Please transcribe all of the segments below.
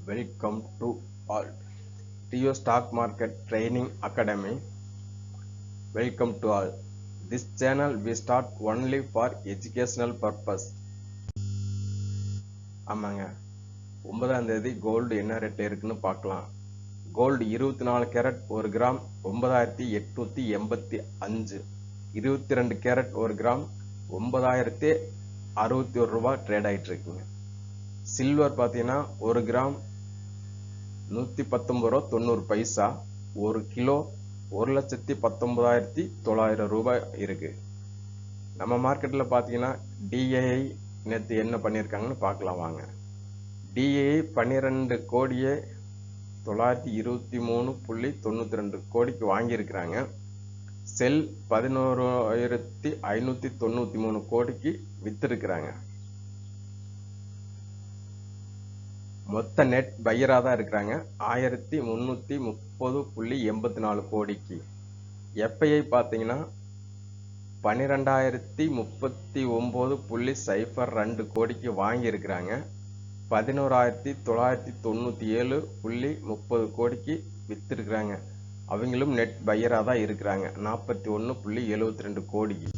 Welcome to all. TO Stock Market Training Academy. Welcome to all. This channel we start only for educational purpose. ஆமாங்க, 9ஆம் தேதி gold என்ன rate இருக்குன்னு பார்க்கலாம். Gold 24 carat 1 gram 9885, 22 carat 1 gram 9061 ரூபாய் trade ஆயிட்டு இருக்குங்க. சில்வர் பார்த்தீங்கன்னா 1 கிராம் 119 ரூபா 90 பைசா, 1 கிலோ 1,19,900 ரூபாய் இருக்கு. நம்ம மார்க்கெட்ல பார்த்தீங்கன்னா டிஏஐ நேற்று என்ன பண்ணியிருக்காங்கன்னு பார்க்கலாம் வாங்க. டிஏஐ 12 கோடியே 923.92 கோடிக்கு வாங்கியிருக்கிறாங்க. செல் 11,593 கோடிக்கு வித்திருக்கிறாங்க. மொத்த நெட் பையரா தான் இருக்கிறாங்க 1330.84 கோடிக்கு. எஃப்ஐஐ பார்த்தீங்கன்னா 12,039.02 கோடிக்கு வாங்கி இருக்கிறாங்க. 11,997.30 கோடிக்கு வித்திருக்கிறாங்க. அவங்களும் நெட் பையரா தான் இருக்கிறாங்க 41.72 கோடிக்கு.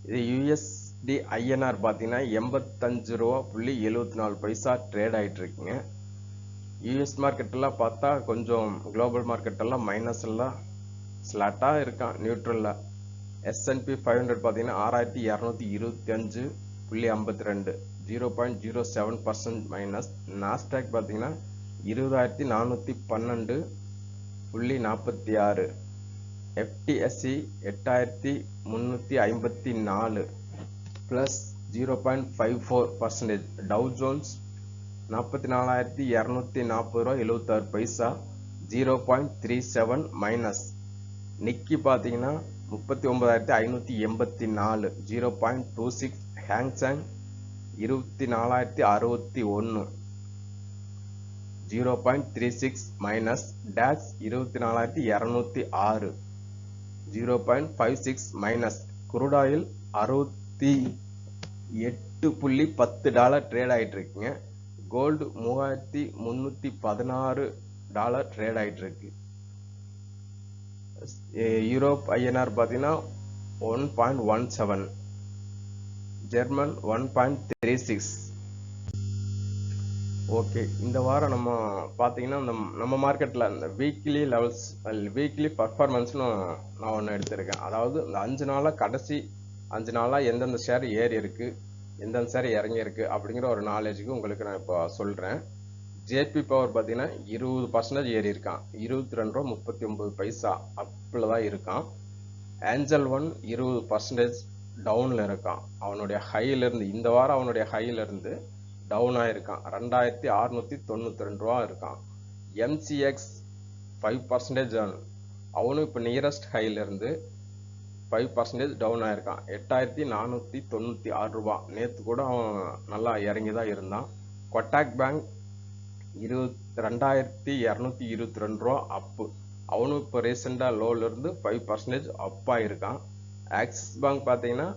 இது யூஎஸ்டி ஐஎன்ஆர் பார்த்தீங்கன்னா 85 ரூபா 74 பைசா ட்ரேட் ஆகிட்டு இருக்குங்க. யூஎஸ் மார்க்கெட்டெல்லாம் பார்த்தா கொஞ்சம் குளோபல் மார்க்கெட்டெல்லாம் மைனஸ் எல்லாம் ஸ்லாட்டாக இருக்கான், நியூட்ரலில். S&P 500 பார்த்தீங்கன்னா 6,225.52 0.07% மைனஸ். நாஸ்டாக் பார்த்தீங்கன்னா 20,412.46. FTSE 8,354 plus 0.54%. டவ் ஜோன்ஸ் 44,240.76 பைசா 0.37 மைனஸ். நிக்கி பார்த்தீங்கன்னா 39,584 0.26. Hang Seng 24,061 0.36 minus. DAX 24,206 0.56 minus. Crude oil $68.10 trade ஆகிட்டு இருக்குங்க. கோல்டு $3,316 ட்ரேட் ஆகிட்டு இருக்கு. யூரோப் ஐஎன்ஆர் பார்த்தீங்கன்னா 1.17, ஜெர்மன் 1.36. ஓகே, இந்த வாரம் நம்ம பார்த்தீங்கன்னா நம்ம மார்க்கெட்டில் இந்த வீக்லி லெவல்ஸ் வீக்லி பர்ஃபார்மன்ஸ்னு நான் ஒன்று எடுத்திருக்கேன். அதாவது இந்த 5 நாளாக கடைசி 5 நாளாக எந்தெந்த ஷேர் ஏறி இருக்குது, எந்தெந்த ஷேர் இறங்கி இருக்குது அப்படிங்கிற ஒரு நாலேஜுக்கு உங்களுக்கு நான் இப்போ சொல்கிறேன். ஜேபி பவர் பார்த்தீங்கன்னா 20% ஏறி இருக்கான், 22.39 பைசா அப்பில் தான் இருக்கான். ஏஞ்சல் ஒன் 20% டவுனில் இருக்கான். அவனுடைய ஹையிலேருந்து இந்த வாரம் அவனுடைய ஹையிலேருந்து டவுன் ஆகிருக்கான், 2,692 ரூபா இருக்கான். எம்சிஎக்ஸ் 5% அவனும் இப்போ நியரஸ்ட் ஹையிலேருந்து 5% டவுன் ஆகிருக்கான், 8,496 ரூபா. நேற்று கூட அவன் நல்லா இறங்கி தான் இருந்தான். கொட்டாக் பேங்க் 2,222 ரூபா அப்பு, அவனும் இப்போ ரீசெண்டாக லோலேருந்து 5% அப் ஆகிருக்கான். ஆக்சிஸ் பேங்க் பார்த்தீங்கன்னா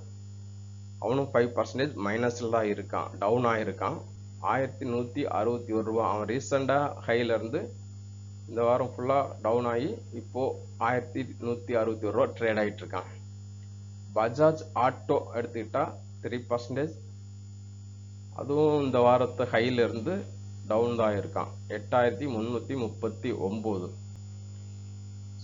அவனும் 5% மைனஸில் தான் இருக்கான், டவுன் ஆகிருக்கான், 1,161 ரூபா. அவன் ரீசெண்டாக ஹையிலேருந்து இந்த வாரம் ஃபுல்லாக டவுன் ஆகி இப்போது 1,161 ரூபா ட்ரேட் ஆகிட்டு இருக்கான். பஜாஜ் ஆட்டோ எடுத்துக்கிட்டால் 3%, அதுவும் இந்த வாரத்து ஹையிலேருந்து டவுன் தான் இருக்கான், 8,339.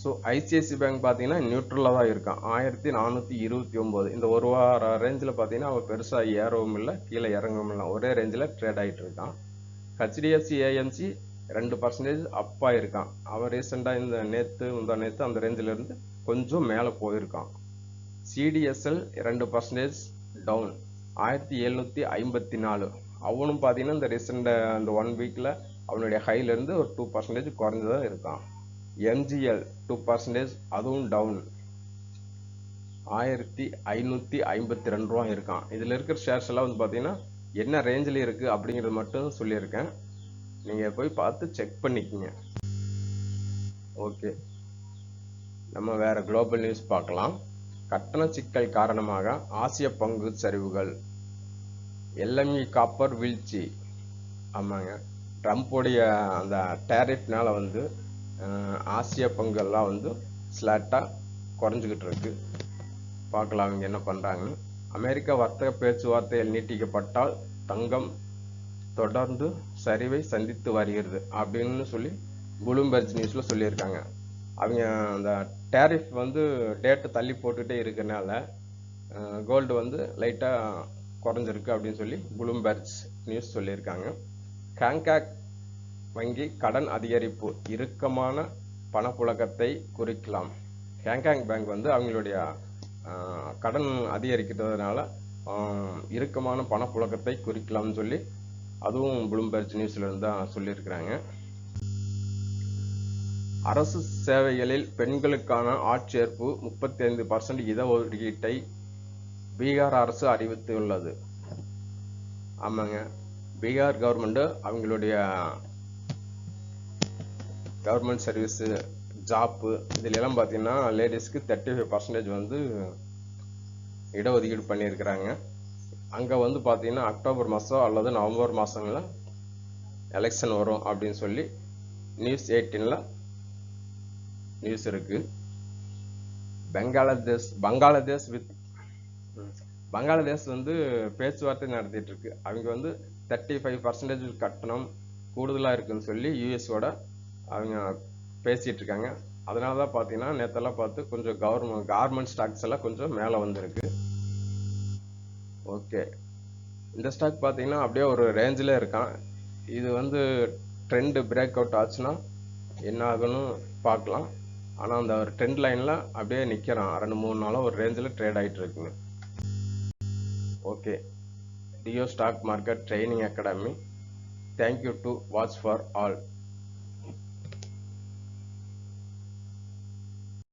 ஸோ ஐசிஐசி பேங்க் பார்த்தீங்கன்னா நியூட்ரலாக தான் இருக்கான், 1,429. இந்த ஒரு வார ரேஞ்சில் பார்த்தீங்கன்னா அவன் பெருசாக ஏறவும் இல்லை கீழே இறங்கவும் இல்லை, ஒரே ரேஞ்சில் ட்ரேட் ஆகிட்டு இருக்கான். ஹெச்டிஎஃப்சி ஏஎம்சி 2% அப்பாக இருக்கான். அவன் ரீசெண்டாக இந்த நேற்று அந்த ரேஞ்சிலேருந்து கொஞ்சம் மேலே போயிருக்கான். CDSL 2% down, 1,754. அவனும் பார்த்தீங்கன்னா இந்த ரீசெண்டாக அந்த 1 வீக்கில் அவனுடைய ஹையிலேருந்து ஒரு 2% குறைஞ்சதான் இருக்கான். எம்ஜிஎல் 2%, அதுவும் டவுன், 1,552 ரூபா இருக்கான். இதில் இருக்கிற ஷேர்ஸ் எல்லாம் வந்து பார்த்தீங்கன்னா என்ன ரேஞ்சில் இருக்குது அப்படிங்கிறது மட்டும் சொல்லியிருக்கேன், நீங்கள் போய் பார்த்து செக் பண்ணிக்கோங்க. ஓகே, நம்ம வேறு குளோபல் நியூஸ் பார்க்கலாம். கட்டண சிக்கல் காரணமாக ஆசிய பங்கு சரிவுகள். LME காப்பர் வீழ்ச்சி. ஆமாங்க, ட்ரம்ப்புடைய அந்த டேரிஃப்னால வந்து ஆசிய பங்கெல்லாம் வந்து ஸ்லாட்டாக குறைஞ்சிக்கிட்டு இருக்கு. பார்க்கலாம் அவங்க என்ன பண்ணுறாங்கன்னு. அமெரிக்க வர்த்தக பேச்சுவார்த்தைகள் நீட்டிக்கப்பட்டால் தங்கம் தொடர்ந்து சரிவை சந்தித்து வருகிறது அப்படின்னு சொல்லி ப்ளூம்பெர்க் நியூஸில் சொல்லியிருக்காங்க. அவங்க அந்த டேரிஃப் வந்து டேட்டை தள்ளி போட்டுகிட்டே இருக்கறனால கோல்டு வந்து லைட்டாக குறைஞ்சிருக்கு அப்படின்னு சொல்லி ப்ளூம்பெர்க் நியூஸ் சொல்லியிருக்காங்க. ஹாங்காங் வங்கி கடன் அதிகரிப்பு இறுக்கமான பணப்புழக்கத்தை குறிக்கலாம். ஹாங்காங் பேங்க் வந்து அவங்களுடைய கடன் அதிகரிக்கிறதுனால இறுக்கமான பணப்புழக்கத்தை குறிக்கலாம்னு சொல்லி அதுவும் ப்ளூம்பெர்க் நியூஸ்ல இருந்து தான் சொல்லியிருக்கிறாங்க. அரசு சேவைகளில் பெண்களுக்கான ஆட்சேர்ப்பு 35% இடஒதுக்கீட்டை பீகார் அரசு அறிவித்துள்ளது. ஆமாங்க, பீகார் கவர்மெண்ட் அவங்களுடைய கவர்மெண்ட் சர்வீஸ் ஜாப்பு இதுல எல்லாம் பார்த்தீங்கன்னா லேடிஸ்க்கு 35% வந்து இடஒதுக்கீடு பண்ணியிருக்கிறாங்க. அங்கே வந்து பார்த்தீங்கன்னா அக்டோபர் மாதம் அல்லது நவம்பர் மாதங்களில் எலெக்ஷன் வரும் அப்படின்னு சொல்லி நியூஸ் 18ல் நியூஸ் இருக்கு. பங்களாதேஷ் வந்து பேச்சுவார்த்தை நடத்திட்டு இருக்கு. அவங்க வந்து 35% கட்டணம் கூடுதலாக இருக்குன்னு சொல்லி யூஎஸோட அவங்க பேசிட்டு இருக்காங்க. அதனால தான் பார்த்தீங்கன்னா நேற்றெல்லாம் பார்த்து கொஞ்சம் கார்மெண்ட் ஸ்டாக்ஸ் எல்லாம் கொஞ்சம் மேலே வந்திருக்கு. ஓகே, இந்த ஸ்டாக் பார்த்தீங்கன்னா அப்படியே ஒரு ரேஞ்சில் இருக்கான். இது வந்து ட்ரெண்ட் பிரேக் அவுட் ஆச்சுன்னா என்ன ஆகுன்னு பார்க்கலாம். ஆனால் அந்த ஒரு ட்ரெண்ட் லைனில் அப்படியே நிற்கிறான். 2-3 நாளாக ஒரு ரேஞ்சில் ட்ரேட் ஆகிட்டு இருக்குங்க. ஓகே, டியோ stock market training academy. Thank you to watch for all.